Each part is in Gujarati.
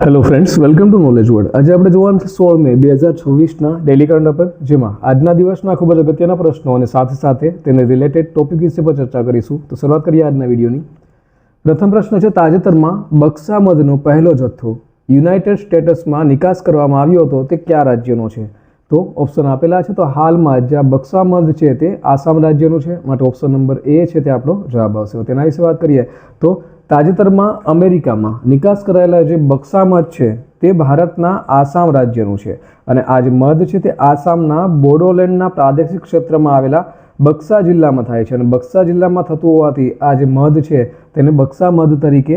Hello friends, welcome to knowledge world. આજે આપણે જોવાનું છે 16 મે 2026ના ડેલી કરંટ અફેર, જેમાં આજના દિવસના ખૂબ જ અગત્યના પ્રશ્નો અને સાથે સાથે તેને રિલેટેડ ટોપિક વિશે પર ચર્ચા કરીશું. તો શરૂઆત કરીએ આજના વિડીયોની. પ્રથમ પ્રશ્ન છે, તાજેતરમાં બક્સા મધનો પહેલો જથ્થો યુનાઇટેડ સ્ટેટ્સમાં નિકાસ કરવામાં આવ્યો હતો તે કયા રાજ્યનો છે? તો ઓપ્શન આપેલા છે. તો હાલમાં જ્યાં બક્સા મધ છે તે આસામ રાજ્યનું છે, માટે ઓપ્શન નંબર એ છે તે આપણો જવાબ આવશે. તેના વિશે વાત કરીએ તો તાજેતરમાં અમેરિકામાં નિકાસ કરાયેલા જે બક્સા મધ છે તે ભારતના આસામ રાજ્યનું છે, અને આ જે મધ છે તે આસામના બોડોલેન્ડના પ્રાદેશિક ક્ષેત્રમાં આવેલા બક્સા જિલ્લામાં થાય છે, અને બક્સા જિલ્લામાં થતું હોવાથી આ જે મધ છે તેને બક્સા મધ તરીકે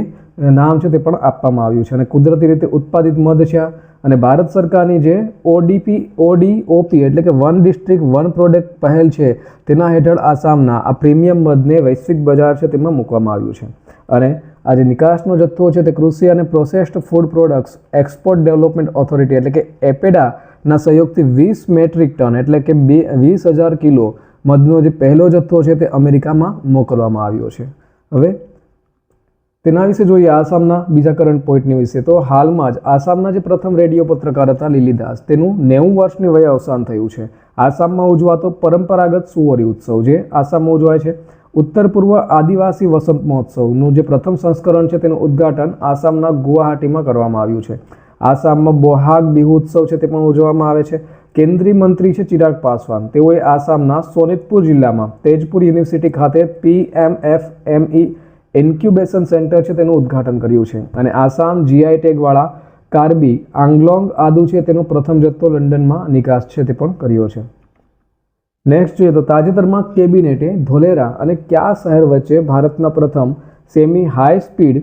નામ છે તે પણ આપવામાં આવ્યું છે, અને કુદરતી રીતે ઉત્પાદિત મધ છે. અને ભારત સરકારની જે ઓડીઓપી એટલે કે વન ડિસ્ટ્રિક્ટ વન પ્રોડક્ટ પહેલ છે તેના હેઠળ આસામના આ પ્રીમિયમ મધને વૈશ્વિક બજાર છે તેમાં મૂકવામાં આવ્યું છે. અને આ જે નિકાસનો જથ્થો છે તે કૃષિ અને processed food products export development authority એટલે કે એપેડાના સહયોગથી 20 મેટ્રિક ટન એટલે કે 20,000 કિલો મધનો જે પહેલો જથ્થો છે તે અમેરિકામાં મોકલવામાં આવ્યો છે. હવે તેના વિશે જોઈએ આસામના બીજા કરંટ પોઈન્ટની વિશે. તો હાલમાં જ આસામના જે પ્રથમ રેડિયો પત્રકાર હતા લીલીદાસ, તેનું 90 વર્ષની વયે અવસાન થયું છે. આસામમાં ઉજવાતો પરંપરાગત સુવરી ઉત્સવ જે આસામમાં ઉજવાય છે, ઉત્તર પૂર્વ આદિવાસી વસંત મહોત્સવનું જે પ્રથમ સંસ્કરણ છે તેનું ઉદ્ઘાટન આસામના ગુવાહાટીમાં કરવામાં આવ્યું છે. આસામમાં બોહાગ બિહુ ઉત્સવ છે તે પણ ઉજવવામાં આવે છે. કેન્દ્રીય મંત્રી છે ચિરાગ પાસવાન, તેઓએ આસામના સોનિતપુર જિલ્લામાં તેજપુર યુનિવર્સિટી ખાતે PMFME ઇન્ક્યુબેશન સેન્ટર છે તેનું ઉદ્ઘાટન કર્યું છે. અને આસામ જીઆઈ ટેગવાળા કાર્બી આંગલોંગ આદુ છે તેનો પ્રથમ જથ્થો લંડનમાં નિકાસ છે તે પણ કર્યો છે. નેક્સ્ટ જોઈએ તો તાજેતરમાં કેબિનેટે ધોલેરા અને કયા શહેર વચ્ચે ભારતના પ્રથમ સેમી હાઈ સ્પીડ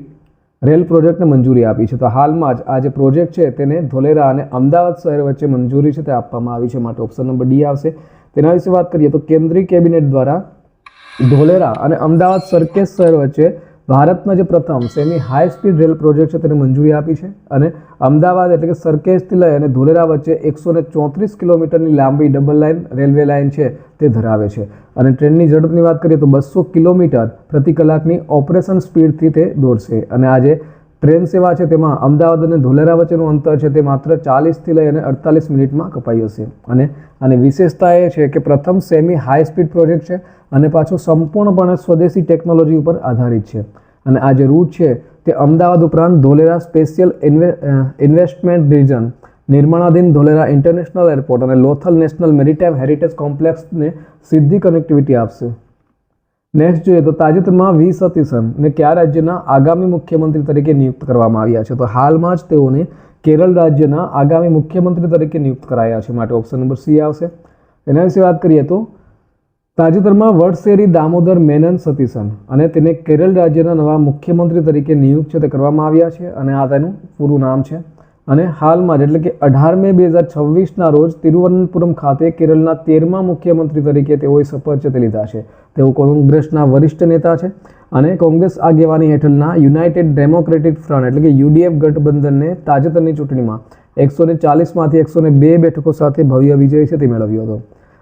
રેલ પ્રોજેક્ટને મંજૂરી આપી છે? તો હાલમાં જ આ જે પ્રોજેક્ટ છે તેને ધોલેરા અને અમદાવાદ શહેર વચ્ચે મંજૂરી છે તે આપવામાં આવી છે, માટે ઓપ્શન નંબર ડી આવશે. તેના વિશે વાત કરીએ તો કેન્દ્રીય કેબિનેટ દ્વારા ધોલેરા અને અમદાવાદ સરખેજ શહેર વચ્ચે ભારતના જે પ્રથમ semi high speed rail project છે તેને મંજૂરી આપી છે. અને અમદાવાદ એટલે કે સરખેજથી લઈ અને ધોલેરા વચ્ચે 134 કિલોમીટરની લાંબી ડબલ લાઇન રેલવે લાઇન છે તે ધરાવે છે. અને ટ્રેનની ઝડપની વાત કરીએ તો 200 કિલોમીટર પ્રતિ કલાકની ઓપરેશન સ્પીડથી તે દોડશે. અને આ જે ટ્રેન સેવા છે તેમાં અમદાવાદ અને ધોલેરા વચ્ચેનું અંતર છે તે માત્ર 40થી લઈ અને 48 મિનિટમાં કપાઈ હશે. અને આની વિશેષતા એ છે કે પ્રથમ સેમી હાઈ સ્પીડ પ્રોજેક્ટ છે અને પાછો સંપૂર્ણપણે સ્વદેશી ટેકનોલોજી ઉપર આધારિત છે. અને આ જે રૂટ છે તે અમદાવાદ ઉપરાંત ધોલેરા સ્પેશિયલ ઇન્વેસ્ટમેન્ટ રિજન, નિર્માણાધીન ધોલેરા ઇન્ટરનેશનલ એરપોર્ટ અને લોથલ નેશનલ મેરીટાઈમ હેરિટેજ કોમ્પ્લેક્સને સીધી કનેક્ટિવિટી આપશે. નેક્સ્ટ જોઈએ તો તાજેતરમાં વી સતીશનને કયા રાજ્યના આગામી મુખ્યમંત્રી તરીકે નિયુક્ત કરવામાં આવ્યા છે? તો હાલમાં જ તેઓને કેરળ રાજ્યના આગામી મુખ્યમંત્રી તરીકે નિયુક્ત કરાયા છે, માટે ઓપ્શન નંબર સી આવશે. એના વિશે વાત કરીએ તો તાજેતરમાં વડસેરી દામોદર મેનન સતીશન અને તેને કેરળ રાજ્યના નવા મુખ્યમંત્રી તરીકે નિયુક્ત છે તે કરવામાં આવ્યા છે, અને આ તેનું પૂરું નામ છે. અને હાલમાં જ એટલે કે 18 મે 2026ના રોજ તિરુવનંતપુરમ ખાતે કેરળના 13મા મુખ્યમંત્રી તરીકે તેઓએ શપથ છે તે લીધા છે. તેઓ કોંગ્રેસના વરિષ્ઠ નેતા છે અને કોંગ્રેસ આગેવાની હેઠળના યુનાઇટેડ ડેમોક્રેટિક ફ્રન્ટ એટલે કે UDF ગઠબંધનને તાજેતરની ચૂંટણીમાં 140માંથી 102 બેઠકો સાથે ભવ્ય વિજય છે તે મેળવ્યો હતો.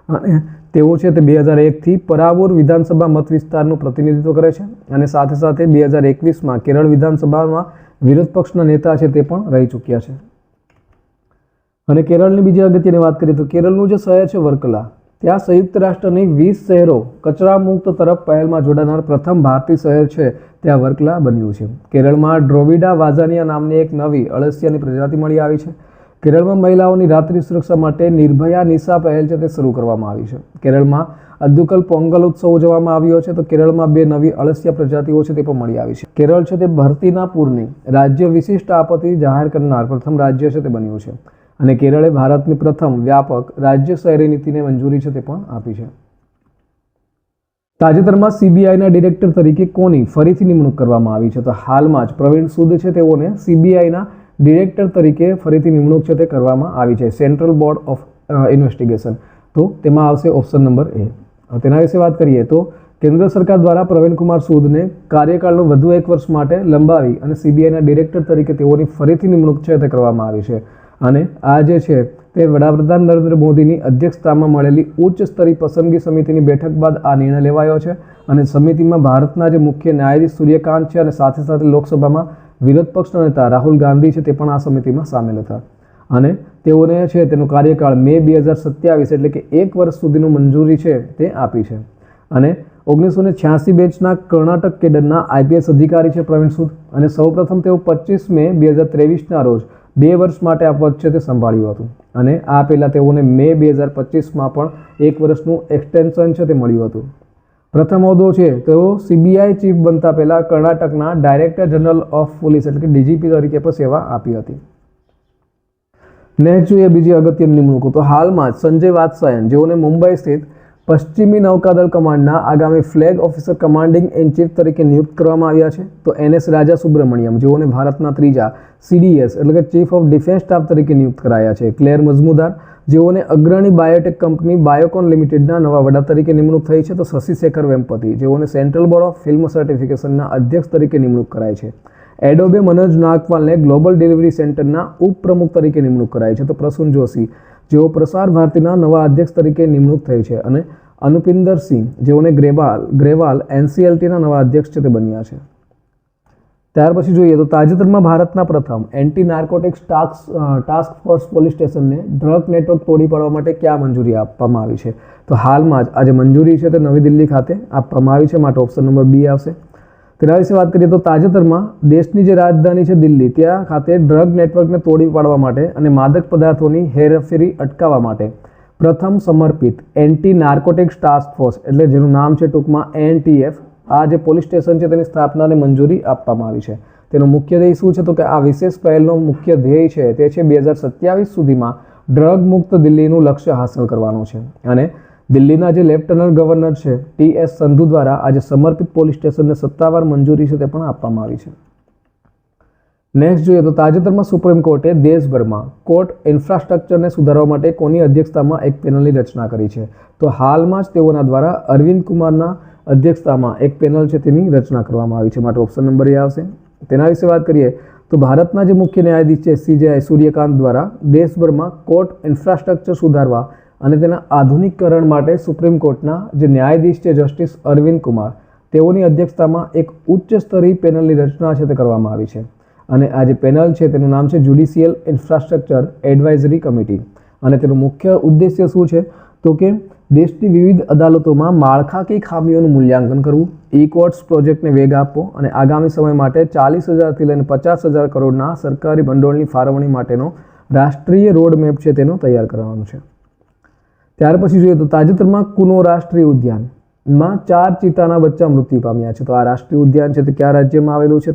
અને તેઓ છે તે 2001થી પરાવૂર વિધાનસભા મત વિસ્તારનું પ્રતિનિધિત્વ કરે છે, અને સાથે સાથે 2021માં કેરળ વિધાનસભામાં વિરોધ પક્ષના નેતા છે તે પણ રહી ચૂક્યા છે. અને કેરળની બીજી અગત્યની વાત કરીએ તો કેરળનું જે શહેર છે વર્કલા, ત્યાં સંયુક્ત રાષ્ટ્રની 20 શહેરો કચરા મુક્ત તરફ પહેલમાં જોડાનાર પ્રથમ ભારતીય શહેર છે ત્યાં વર્કલા બન્યું છે. કેરળમાં ડ્રોવિડા વાઝાનિયા નામની એક નવી અળસિયાની પ્રજાતિ મળી આવી છે. કેરળમાં મહિલાઓની રાત્રિ સુરક્ષા માટે નિર્ભયા નિશા પહેલ છે તે શરૂ કરવામાં આવી છે. કેરળમાં અદ્દુકલ પોંગલ ઉત્સવ ઉજવવામાં આવ્યો છે. તો કેરળમાં 2 નવી અળસિયા પ્રજાતિઓ છે તે પણ મળી આવી છે. કેરળ છે તે ભરતીના પૂરની રાજ્ય વિશિષ્ટ આપત્તિ જાહેર કરનાર પ્રથમ રાજ્ય છે તે બન્યું છે. અને કેરળે ભારતની પ્રથમ વ્યાપક રાજ્ય શહેરી નીતિને મંજૂરી છે તે પણ આપી છે. તાજેતરમાં CBIના ડિરેક્ટર તરીકે કોની ફરીથી નિમણૂક કરવામાં આવી છે? તો હાલમાં જ પ્રવીણ સૂદ છે તેઓને CBIના ડિરેક્ટર તરીકે ફરીથી નિમણૂક છે તે કરવામાં આવી છે, સેન્ટ્રલ બોર્ડ ઓફ ઇન્વેસ્ટિગેશન. તો તેમાં આવશે ઓપ્શન નંબર એ. તેના વિશે વાત કરીએ તો કેન્દ્ર સરકાર દ્વારા પ્રવીણ કુમાર સૂદને કાર્યકાળનો વધુ 1 વર્ષ માટે લંબાવી અને CBIના ડિરેક્ટર તરીકે તેઓની ફરીથી નિમણૂક છે તે કરવામાં આવી છે. અને આ જે છે તે વડાપ્રધાન નરેન્દ્ર મોદીની અધ્યક્ષતામાં મળેલી ઉચ્ચ સ્તરીય પસંદગી સમિતિની બેઠક બાદ આ નિર્ણય લેવાયો છે. અને સમિતિમાં ભારતના જે મુખ્ય ન્યાયાધીશ સૂર્યકાંત છે અને સાથે સાથે લોકસભામાં વિરોધ પક્ષના નેતા રાહુલ ગાંધી છે તે પણ આ સમિતિમાં સામેલ હતા અને તેઓને છે તેનો કાર્યકાળ મે 2027 એટલે કે 1 વર્ષ સુધીનું મંજૂરી છે તે આપી છે. અને 1986 બેચના કર્ણાટક કેડરના IPS અધિકારી છે પ્રવીણ સૂદ અને સૌપ્રથમ તેઓ 25 મે 2023ના રોજ 2 વર્ષ માટે આ પદ છે તે સંભાળ્યું હતું અને આ પહેલાં તેઓને મે 2025માં પણ 1 વર્ષનું એક્સટેન્શન છે તે મળ્યું હતું. પ્રથમ હોદ્દો છે તેઓ CBI ચીફ બનતા પહેલાં કર્ણાટકના ડાયરેક્ટર જનરલ ઓફ પોલીસ એટલે કે DGP તરીકે પણ સેવા આપી હતી. નેક્સ્ટ જોઈએ બીજી અગત્યની નિમણૂકો. તો હાલમાં જ સંજય વાત્સાયન જેઓને મુંબઈ સ્થિત પશ્ચિમી નૌકાદળ કમાન્ડના આગામી flag officer commanding in chief તરીકે નિયુક્ત કરવામાં આવ્યા છે. તો NS રાજા સુબ્રમણ્યમ જેઓને ભારતના ત્રીજા CDS એટલે કે ચીફ ઓફ ડિફેન્સ સ્ટાફ તરીકે નિયુક્ત કરાયા છે. ક્લેર મઝમુદાર જેઓને અગ્રણી બાયોટેક કંપની બાયોકોન લિમિટેડના નવા વડા તરીકે નિમણૂક થઈ છે. તો શશી શેખર વેમ્પતિ જેઓને સેન્ટ્રલ બોર્ડ ઓફ ફિલ્મ સર્ટિફિકેશનના અધ્યક્ષ તરીકે નિમણૂક કરાઈ છે. એડોબે મનોજ નાગપાલને ગ્લોબલ ડિલિવરી સેન્ટરના ઉપપ્રમુખ તરીકે નિમણૂક કરાઈ છે. તો પ્રસૂન જોશી જેઓ પ્રસાર ભારતીના નવા અધ્યક્ષ તરીકે નિમણૂક થઈ છે અને અનુપિંદર સિંહ જેઓને ગ્રેવાલ NCLTના નવા અધ્યક્ષ છે તે બન્યા છે. ત્યાર પછી જોઈએ તો તાજેતરમાં ભારતના પ્રથમ anti narcotics task force police સ્ટેશનને ડ્રગ નેટવર્ક તોડી પાડવા માટે ક્યાં મંજૂરી આપવામાં આવી છે? તો હાલમાં જ આજે મંજૂરી છે તે નવી દિલ્હી ખાતે આપવામાં આવી છે, માટે ઓપ્શન નંબર B આવશે. તેના વિશે વાત કરીએ તો તાજેતરમાં દેશની જે રાજધાની છે દિલ્હી ત્યાં ખાતે ડ્રગ નેટવર્કને તોડી પાડવા માટે અને માદક પદાર્થોની હેરાફેરી અટકાવવા માટે પ્રથમ સમર્પિત એન્ટી નાર્કોટિક્સ ટાસ્ક ફોર્સ એટલે જેનું નામ છે ટૂંકમાં ANTF આ જે પોલીસ સ્ટેશન છે તેની સ્થાપનાને મંજૂરી આપવામાં આવી છે. તેનો મુખ્ય ધ્યેય શું છે? તો કે આ વિશેષ પહેલનો મુખ્ય ધ્યેય છે તે છે 2027 સુધીમાં ડ્રગ મુક્ત દિલ્હીનું લક્ષ્ય હાંસલ કરવાનું છે અને દિલ્હીના જે લેફ્ટનન્ટ ગવર્નર છે TS સંધુ દ્વારા આજે સમર્પિત પોલીસ સ્ટેશનને સત્તાવાર મંજૂરી છે તે પણ આપવામાં આવી છે. નેક્સ્ટ જોઈએ તો તાજેતરમાં સુપ્રીમ કોર્ટે દેશભરમાં કોર્ટ ઇન્ફ્રાસ્ટ્રક્ચરને સુધારવા માટે કોની અધ્યક્ષતામાં એક પેનલની રચના કરી છે? તો હાલમાં જ તેઓના દ્વારા અરવિંદ કુમારના અધ્યક્ષતામાં એક પેનલ છે તેની રચના કરવામાં આવી છે, માટે ઓપ્શન નંબર A આવશે. તેના વિશે વાત કરીએ તો ભારતના જે મુખ્ય ન્યાયાધીશ છે CJI સૂર્યકાંત દ્વારા દેશભરમાં કોર્ટ ઇન્ફ્રાસ્ટ્રક્ચર સુધારવા અને તેના આધુનિકીકરણ માટે સુપ્રીમ કોર્ટના જે ન્યાયાધીશ છે જસ્ટિસ અરવિંદ કુમાર તેઓની અધ્યક્ષતામાં એક ઉચ્ચ સ્તરીય પેનલની રચના છે તે કરવામાં આવી છે અને આ જે પેનલ છે તેનું નામ છે જ્યુડિશિયલ ઇન્ફ્રાસ્ટ્રક્ચર એડવાઇઝરી કમિટી અને તેનું મુખ્ય ઉદ્દેશ્ય શું છે? તો કે દેશની વિવિધ અદાલતોમાં માળખાકીય ખામીઓનું મૂલ્યાંકન કરવું, કોર્ટ્સ પ્રોજેક્ટને વેગ આપવો અને આગામી સમય માટે 40,000થી લઈને 50,000 કરોડના સરકારી ભંડોળની ફાળવણી માટેનો રાષ્ટ્રીય રોડ મેપ છે તેનો તૈયાર કરવાનો છે. ત્યાર પછી જોઈએ તો તાજેતરમાં કુનો રાષ્ટ્રીય ઉદ્યાનમાં 4 ચિત્તાના બચ્ચા મૃત્યુ પામ્યા છે. તો આ રાષ્ટ્રીય ઉદ્યાન છે તે કયા રાજ્યમાં આવેલું છે?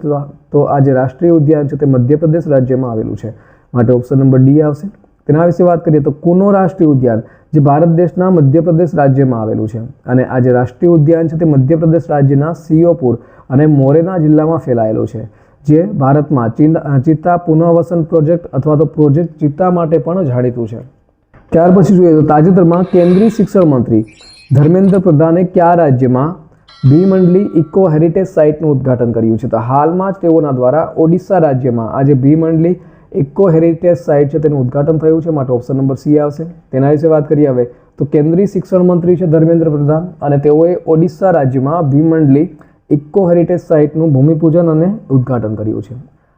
તો આ જે રાષ્ટ્રીય ઉદ્યાન છે તે મધ્યપ્રદેશ રાજ્યમાં આવેલું છે, માટે ઓપ્શન નંબર D આવશે. તેના વિશે વાત કરીએ તો કુનો રાષ્ટ્રીય ઉદ્યાન જે ભારત દેશના મધ્યપ્રદેશ રાજ્યમાં આવેલું છે અને આ જે રાષ્ટ્રીય ઉદ્યાન છે તે મધ્યપ્રદેશ રાજ્યના સિયોપુર અને મોરેના જિલ્લામાં ફેલાયેલો છે, જે ભારતમાં ચિત્તા પુનઃવસન પ્રોજેક્ટ અથવા તો પ્રોજેક્ટ ચિત્તા માટે પણ જાણીતું છે. ત્યાર પછી જોઈએ તો તાજેતરમાં કેન્દ્રીય શિક્ષણ મંત્રી ધર્મેન્દ્ર પ્રધાને કયા રાજ્યમાં ભીમંડલી ઇકો હેરિટેજ સાઇટનું ઉદ્ઘાટન કર્યું છે? તો હાલમાં જ તેઓના દ્વારા ઓડિશા રાજ્યમાં આજે ભીમંડલી ઇકો હેરિટેજ સાઇટ છે તેનું ઉદ્ઘાટન થયું છે, માટે ઓપ્શન નંબર C આવશે. તેના વિશે વાત કરીએ હવે તો કેન્દ્રીય શિક્ષણ મંત્રી છે ધર્મેન્દ્ર પ્રધાન અને તેઓએ ઓડિશા રાજ્યમાં ભીમંડલી ઇકો હેરિટેજ સાઇટનું ભૂમિપૂજન અને ઉદ્ઘાટન કર્યું છે.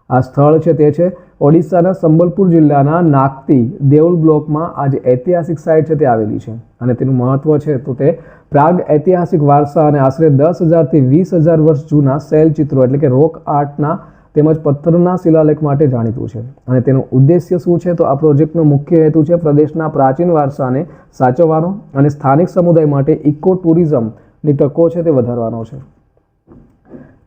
આ સ્થળ છે તે છે ઓડિશાના સંબલપુર જિલ્લાના નાગતી દેઉલ બ્લોકમાં આ જે ઐતિહાસિક સાઇટ છે તે આવેલી છે અને તેનું મહત્વ છે તો તે પ્રાગ ઐતિહાસિક વારસા અને આશરે 10,000થી 20,000 વર્ષ જૂના શૈલ ચિત્રો એટલે કે રોક આર્ટના તેમજ પથ્થરના શિલાલેખ માટે જાણીતું છે અને તેનો ઉદ્દેશ્ય શું છે? તો આ પ્રોજેક્ટનો મુખ્ય હેતુ છે પ્રદેશના પ્રાચીન વારસાને સાચવવાનો અને સ્થાનિક સમુદાય માટે ઇકો ટુરિઝમની તકો છે તે વધારવાનો છે.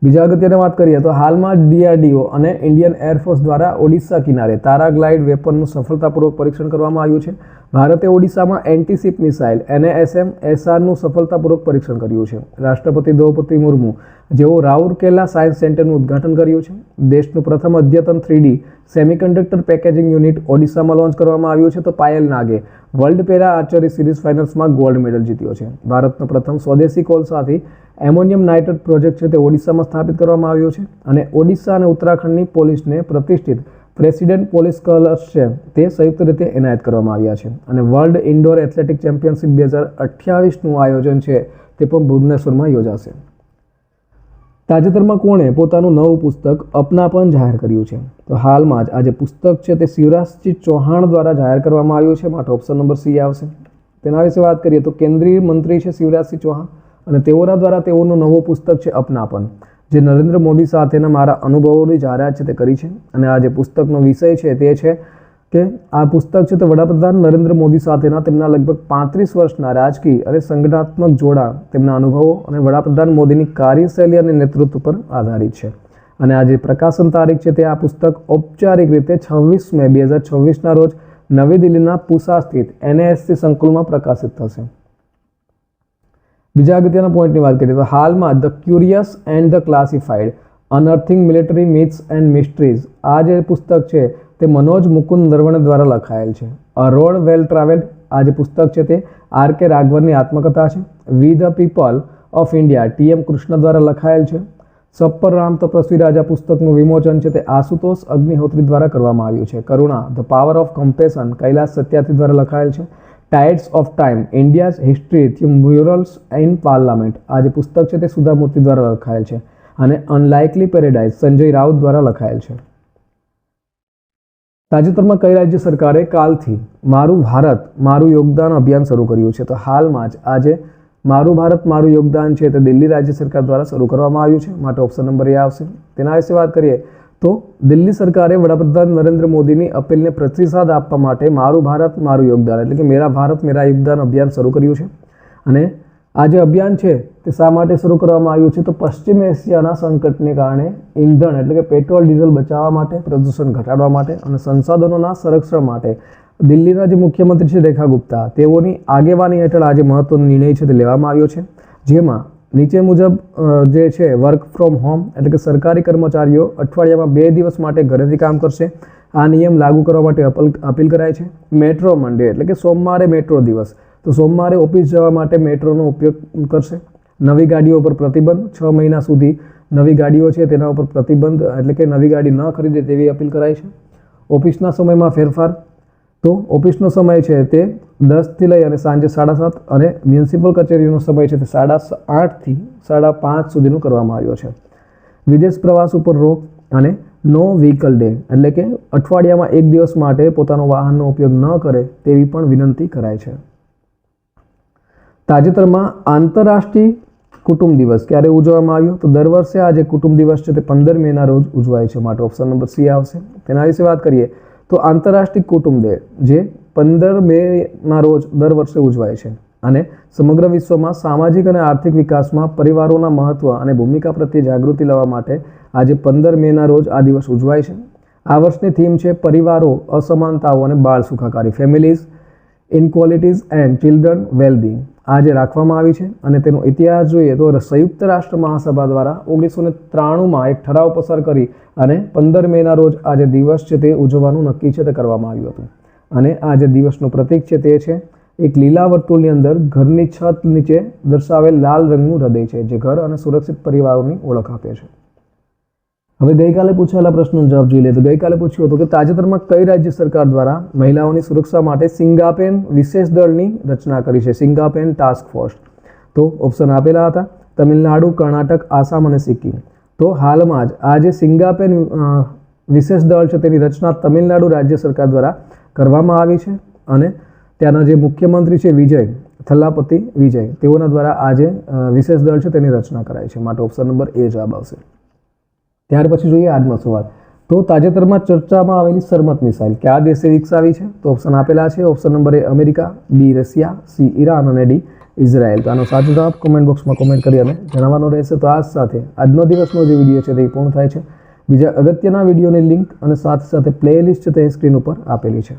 બીજા અગત્યની વાત કરીએ તો હાલમાં DRDO અને ઇન્ડિયન એરફોર્સ દ્વારા ઓડિશા કિનારે તારાગ્લાઇડ વેપનનું સફળતાપૂર્વક પરીક્ષણ કરવામાં આવ્યું છે. ભારતે ઓડિશામાં એન્ટીશિપ મિસાઇલ NASM-SRનું સફળતાપૂર્વક પરીક્ષણ કર્યું છે. રાષ્ટ્રપતિ દ્રૌપદી મુર્મુ જેઓ રાઉરકેલા સાયન્સ સેન્ટરનું ઉદ્ઘાટન કર્યું છે. દેશનું પ્રથમ અદ્યતન 3D સેમિકન્ડક્ટર પેકેજિંગ યુનિટ ઓડિશામાં લોન્ચ કરવામાં આવ્યું છે. તો પાયલ નાગે વર્લ્ડ પેરા આર્ચરી સિરીઝ ફાઇનલ્સમાં ગોલ્ડ મેડલ જીત્યો છે. ભારતનો પ્રથમ સ્વદેશી કોલસાથી એમોનિયમ નાઇટ્રેટ પ્રોજેક્ટ છે તે ઓડિશામાં સ્થાપિત કરવામાં આવ્યો છે અને ઓડિશા અને ઉત્તરાખંડની પોલીસને પ્રતિષ્ઠિત પ્રેસિડેન્ટ પોલીસ કલર્સ છે તે સંયુક્ત રીતે એનાયત કરવામાં આવ્યા છે અને વર્લ્ડ ઇન્ડોર એથ્લેટિક ચેમ્પિયનશિપ 2028નું આયોજન છે તે પણ ભુવનેશ્વરમાં યોજાશે. તાજેતરમાં કોણે પોતાનું નવું પુસ્તક અપનાપન જાહેર કર્યું છે? તો હાલમાં જ આ જે પુસ્તક છે તે શિવરાજસિંહ ચૌહાણ દ્વારા જાહેર કરવામાં આવ્યું છે, માટે ઓપ્શન નંબર સી આવશે. તેના વિશે વાત કરીએ તો કેન્દ્રીય મંત્રી છે શિવરાજસિંહ ચૌહાણ અને તેઓના દ્વારા તેઓનું નવું પુસ્તક છે અપનાપન, જે નરેન્દ્ર મોદી સાથેના મારા અનુભવોની જાહેરાત છે તે કરી છે. અને આ જે પુસ્તકનો વિષય છે તે છે કે આ પુસ્તક છે તે વડાપ્રધાન નરેન્દ્ર મોદી સાથેના તેમના લગભગ 35 વર્ષના રાજકીય અને સંગઠનાત્મક જોડાણ, તેમના અનુભવો અને વડાપ્રધાન મોદીની કાર્યશૈલી અને નેતૃત્વ પર આધારિત છે. અને આ જે પ્રકાશન તારીખ છે તે આ પુસ્તક ઔપચારિક રીતે 26 મે 2026ના રોજ નવી દિલ્હીના પૂસા સ્થિત NASC સંકુલમાં પ્રકાશિત થશે. બીજા અગત્યના પોઈન્ટની વાત કરીએ તો હાલમાં the curious and the classified unearthing military myths and mysteries, આ જે પુસ્તક છે તે મનોજ મુકુંદ નરવણે દ્વારા લખાયેલ છે. અ રોડ વેલ ટ્રાવેલ્ડ, આ જે પુસ્તક છે તે RK રાઘવનની આત્મકથા છે. વી the people of India TM Krishna દ્વારા લખાયેલ છે. સબ પર રામ તપસ્વી રાજા પુસ્તકનું વિમોચન છે તે આશુતોષ અગ્નિહોત્રી દ્વારા કરવામાં આવ્યું છે. Karuna the power of compassion Kailash Satyarthi દ્વારા લખાયેલ છે. Tides of time India's history through murals in parliament, આ જે પુસ્તક છે તે સુધા મૂર્તિ દ્વારા લખાયેલ છે. અને અનલાઇકલી પેરેડાઇઝ સંજય રાઉત દ્વારા લખાયેલ છે. તાજેતરમાં કઈ રાજ્ય સરકારે કાલથી મારું ભારત મારું યોગદાન અભિયાન શરૂ કર્યું છે? તો હાલમાં જ આજે મારું ભારત મારું યોગદાન છે તે દિલ્હી રાજ્ય સરકાર દ્વારા શરૂ કરવામાં આવ્યું છે, માટે ઓપ્શન નંબર એ આવશે. તેના વિશે વાત કરીએ તો દિલ્હી સરકારે વડાપ્રધાન નરેન્દ્ર મોદીની અપીલને પ્રતિસાદ આપવા માટે મારું ભારત મારું યોગદાન એટલે કે મેરા ભારત મેરા યોગદાન અભિયાન શરૂ કર્યું છે. અને આ જે અભિયાન છે તે શા માટે શરૂ કરવામાં આવ્યું છે? તો પશ્ચિમ એશિયાના સંકટને કારણે ઈંધણ એટલે કે પેટ્રોલ ડીઝલ બચાવવા માટે, પ્રદૂષણ ઘટાડવા માટે અને સંસાધનોના સંરક્ષણ માટે દિલ્હીના જે મુખ્યમંત્રી છે રેખા ગુપ્તા, તેઓની આગેવાની હેઠળ આજે મહત્વનો નિર્ણય છે તે લેવામાં આવ્યો છે. જેમાં નીચે મુજબ જે છે વર્ક ફ્રોમ હોમ એટલે કે સરકારી કર્મચારીઓ અઠવાડિયામાં 2 દિવસ માટે ઘરેથી કામ કરશે. આ નિયમ લાગુ કરવા માટે અપીલ કરાય છે. મેટ્રો મંડે એટલે કે સોમવારે મેટ્રો દિવસ, તો સોમવારે ઓફિસ જવા માટે મેટ્રોનો ઉપયોગ કરશે. નવી ગાડીઓ પર પ્રતિબંધ, 6 મહિના સુધી નવી ગાડીઓ છે તેના ઉપર પ્રતિબંધ એટલે કે નવી ગાડી ન ખરીદે તેવી અપીલ કરાય છે. ઓફિસના સમયમાં ફેરફાર, તો ઓફિસનો સમય છે તે 10 થી લઈ અને સાંજે 7:30 અને મ્યુનિસિપલ કચેરીનો સમય છે તે 8:30 થી 5:30 સુધીનો કરવામાં આવ્યો છે. વિદેશ પ્રવાસ ઉપર રોક અને નો વ્હીકલ ડે એટલે કે અઠવાડિયામાં 1 દિવસ માટે પોતાનો વાહનનો ઉપયોગ ન કરે તેવી પણ વિનંતી કરાય છે. તાજેતરમાં આંતરરાષ્ટ્રીય કુટુંબ દિવસ ક્યારે ઉજવવામાં આવ્યો? તો દર વર્ષે આ જે કુટુંબ દિવસ છે તે 15 મેના રોજ ઉજવાય છે, માટે ઓપ્શન નંબર સી આવશે. તેના વિશે વાત કરીએ તો આંતરરાષ્ટ્રીય કુટુંબ ડે જે 15 મેના રોજ દર વર્ષે ઉજવાય છે અને સમગ્ર વિશ્વમાં સામાજિક અને આર્થિક વિકાસમાં પરિવારોના મહત્વ અને ભૂમિકા પ્રત્યે જાગૃતિ લાવવા માટે આજે 15 મેના રોજ આ દિવસ ઉજવાય છે. આ વર્ષની થીમ છે પરિવારો, અસમાનતાઓ અને બાળ સુખાકારી, ફેમિલીઝ ઇનક્વોલિટીઝ એન્ડ ચિલ્ડ્રન વેલબિંગ આજે રાખવામાં આવી છે. અને તેનો ઇતિહાસ જોઈએ તો સંયુક્ત રાષ્ટ્ર મહાસભા દ્વારા 1993માં એક ઠરાવ પસાર કરી અને 15 મેના રોજ આ જે દિવસ છે તે ઉજવવાનું નક્કી છે તે કરવામાં આવ્યું હતું. અને આ જે દિવસનું પ્રતીક છે તે છે એક લીલા વર્તુળની અંદર ઘરની છત નીચે દર્શાવેલ લાલ રંગનું હૃદય છે, જે ઘર અને સુરક્ષિત પરિવારોની ઓળખ આપે છે. હવે ગઈકાલે પૂછાયેલા પ્રશ્નનો જવાબ જોઈ લે તો ગઈકાલે પૂછ્યું હતું કે તાજેતરમાં કઈ રાજ્ય સરકાર દ્વારા મહિલાઓની સુરક્ષા માટે સિંગાપેન વિશેષ દળની રચના કરી છે? સિંગાપેન ટાસ્ક ફોર્સ. તો ઓપ્શન આપેલા હતા તમિલનાડુ, કર્ણાટક, આસામ અને સિક્કિમ. તો હાલમાં જ આ જે સિંગાપેન વિશેષ દળ છે તેની રચના તમિલનાડુ રાજ્ય સરકાર દ્વારા કરવામાં આવી છે અને ત્યાંના જે મુખ્યમંત્રી છે વિજય થલ્લાપતિ વિજય, તેઓના દ્વારા આ જે વિશેષ દળ છે તેની રચના કરાઈ છે, માટે ઓપ્શન નંબર એ જવાબ આવશે. ત્યાર પછી જોઈએ આજનો સવાલ. તો તાજેતરમાં ચર્ચામાં આવેલી સરમત મિસાઇલ કયા દેશે વિકસાવી છે? તો ઓપ્શન આપેલા છે. Option number A America, B Russia, C Iran અને ડી ઇઝરાયલ. તો આનો સાચો જવાબ કોમેન્ટ બોક્સમાં કોમેન્ટ કરી અને જણાવવાનો રહેશે. તો આ સાથે આજનો દિવસનો જે વિડીયો છે તે પૂર્ણ થાય છે. બીજા અગત્યના વિડીયોની લિંક અને સાથે પ્લેલિસ્ટ છે તે સ્ક્રીન ઉપર આપેલી છે.